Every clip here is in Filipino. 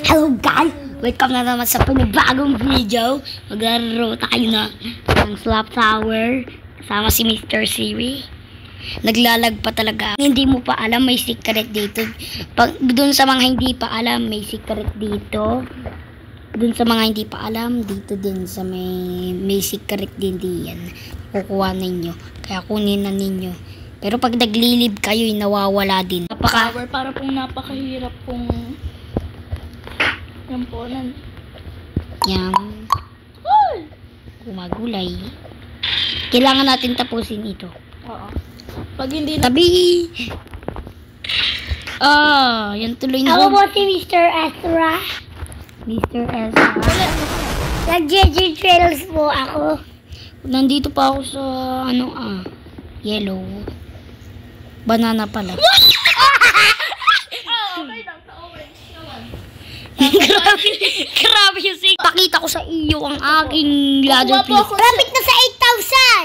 Hello guys! Welcome na naman sa panibagong video. Maglaro tayo ng Slap Tower. Kasama si Mr. Siri. Naglalag pa talaga. Hindi mo pa alam, may secret dito. Doon sa mga hindi pa alam, may secret dito. Doon sa mga hindi pa alam, dito din sa may secret din diyan. Kukuha ninyo. Kaya kunin na ninyo. Pero pag naglilib kayo, nawawala din. Tower para pong napakahirap pong yan po. Yan. Gumagulay. Kailangan natin tapusin ito. Oo. Pag hindi na... Tabi! Yan tuloy na. Ako po si Mr. Ezra. Mr. Ezra. Nag-JJ Trails po ako. Nandito pa ako sa, yellow. Banana pala. Okay lang, sa orange naman. Grabe yung sig. Pakita ko sa iyo ang aking ladder Kuha po pick. ako Rapid na sa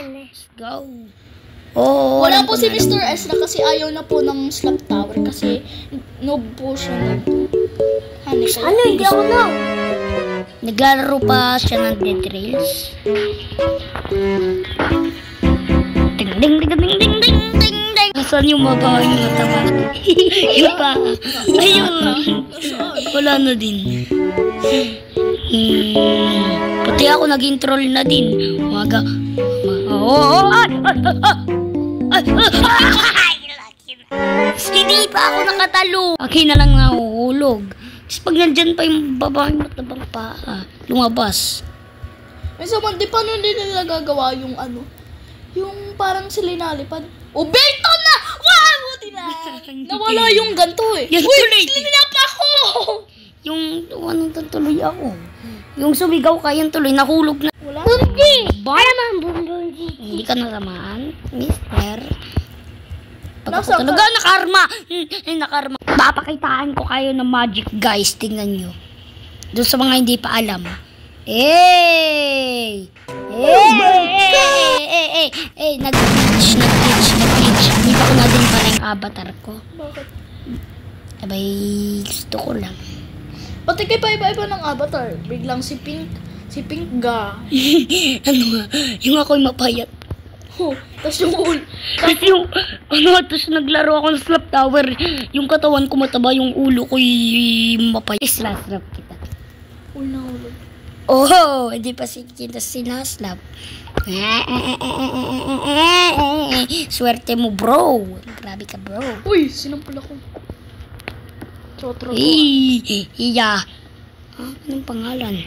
8,000. Let's go. Oh, Wala po si Mr. Ezra kasi ayaw na po ng Slap Tower kasi noob po siya ng honey. Ano, hindi ako na. Naglalaro pa siya ng Dead Trails. Ding ding ding ding ding ding ding ding. Saan yung mabaho yung mataba? Yung pa. Ayun. Wala na din. Pati ako naging troll na din. Umaga. Hindi pa ako nakatalo. Okay na lang nahuhulog. Tapos pag nandyan pa yung babaeng matabang paa, lumabas. May saman, di paano hindi nila gagawa yung yung parang sila nalipad. Oh, Berto na! Wow! Buti na! Nawala yung ganto eh. Yan Uy, tuloy. sila pa ako! Yung tuloy ako. Yung sumigaw ka, yan tuloy, nahulog na. Wala. Bundi. Alam ang bundi. Hindi ka nasamaan, mister. Pag Nasa ako talaga nakarma. Nakarma. Papakitaan ko kayo ng magic, guys. Tingnan nyo. Doon sa mga hindi pa alam. Nag-glitch. Hindi pa ko na din pala yung avatar ko. Bakit? Abay, gusto ko lang. Pati kay iba-iba ng avatar. Biglang si Pink ga. Yung ako'y mapayat. Oh, tapos yung Kasi yung, tapos naglaro ako ng Slap Tower. Yung katawan ko mataba, yung ulo ko'y mapayat. Slap kita. uy, nahulog. Oh, hindi pa kita sinaslap. Swerte mo, bro. Grabe ka, bro. Uy, sinampal ako. Trotro. Iya. Anong pangalan?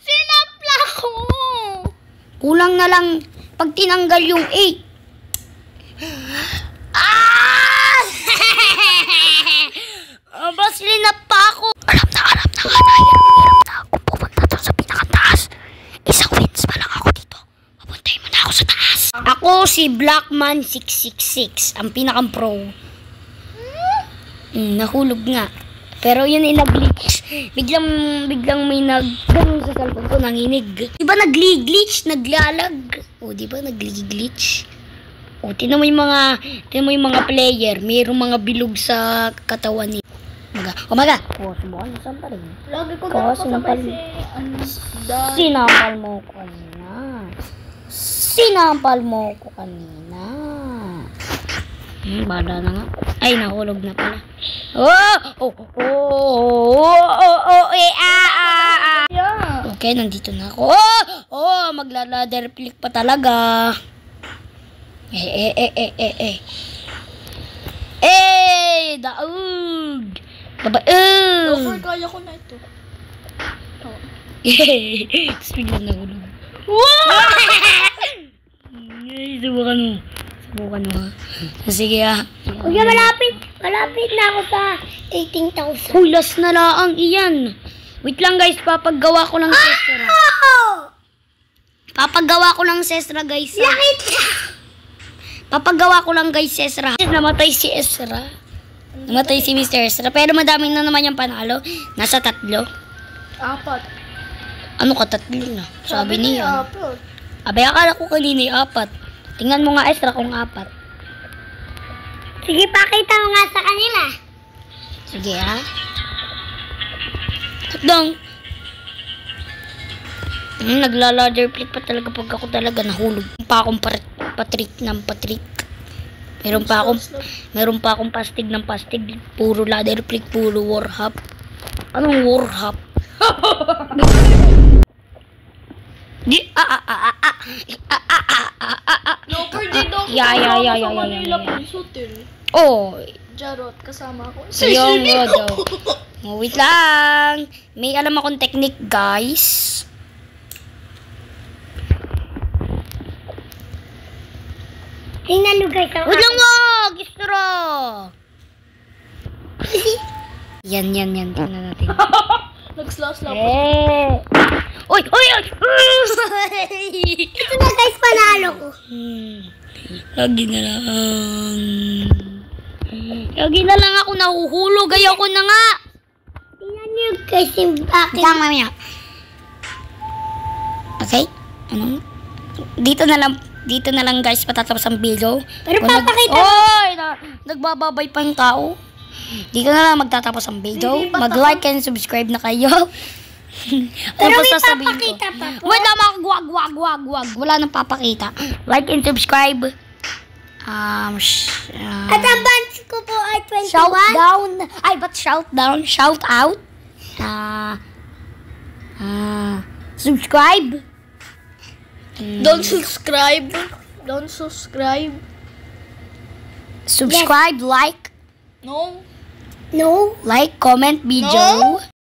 Sinampla ko! Kulang na lang pag tinanggal yung 8. Aba, silinap pa ako. Alam na. Hirap na ako pupunta doon sa pinakataas. Isang wins pa lang ako dito. Papuntahin mo na ako sa taas. Ako si Blackman 666, ang pinakang pro. Nahulog nga. Pero yun ay nag-glitch. Biglang may ganun sa cellphone ko, nanginig. Diba nag-glitch? Naglalag. O, diba nag-glitch? O, tinan mo yung mga player. Mayroong mga bilog sa katawan niya. Umaga. O, subukan mo saan pa rin. Lagi ko Ikaw, nakakasabay Sinampal mo ko kanina. Sinampal mo ko kanina. Bala na nga. Ay, nahulog na pala. Yeah. Okay, nandito na ako. Magla-ladder click pa talaga. Daug. Babaug. Over, kaya ko na ito. Tapos biglang nahulog. Subukan mo ha. Sige ha. Huwag na malapit na ako sa 18,000. Hulas na laang iyan. Wait lang guys, papagawa ko lang sestra. Papagawa ko lang sestra guys. Lakit na! Papagawa ko lang guys sestra. Namatay si Ezra. Namatay si Mr. Ezra. Pero madami na naman yung panalo. Nasa 3. 4. Ano ka 3 na? Sabi niya. 4. Abay, akala ko kanina yung 4. Tingnan mo nga Ezra kung 4. Sige, pakita mo nga sa kanila. Sige ha. Dang. Nagla-ladder flip pa talaga pag ako talaga nahulog. Pa akong patrik ng patrik. Meron pa akong pastig ng pastig. Puro ladder flip, puro warhop. Anong warhop? No, per day daw ako Yeah. sa Manila Police Hotel. Oh, Jarot, kasama ko. yung daw. Oh, wait lang. May alam akong technique, guys. Tingnan nyo guys. Wait lang wag! Istro! Yan. Tingnan natin. Nag-slash-slap. Oy! Ito na guys, panalo ko. Lagi na lang ako nahuhulog. Ayoko na nga. Tingnan nyo guys yung akin. Tama mamaya. Okay? Ano? Dito na lang guys patatapos ang video. Pero Kung papakita. Oy! Nagbababay pa yung tao. Dito na lang magtatapos ang video. Mag-like and subscribe na kayo. Pero Tapos may sasabihin ko. papakita pa po. Wait lang, wag. Wala nang papakita. Like and subscribe. At ang bands ko po ay 21. Shout down. Ay, but shout down. Shout out. Subscribe. Don't subscribe. Don't subscribe. Subscribe, like, No. No. comment video.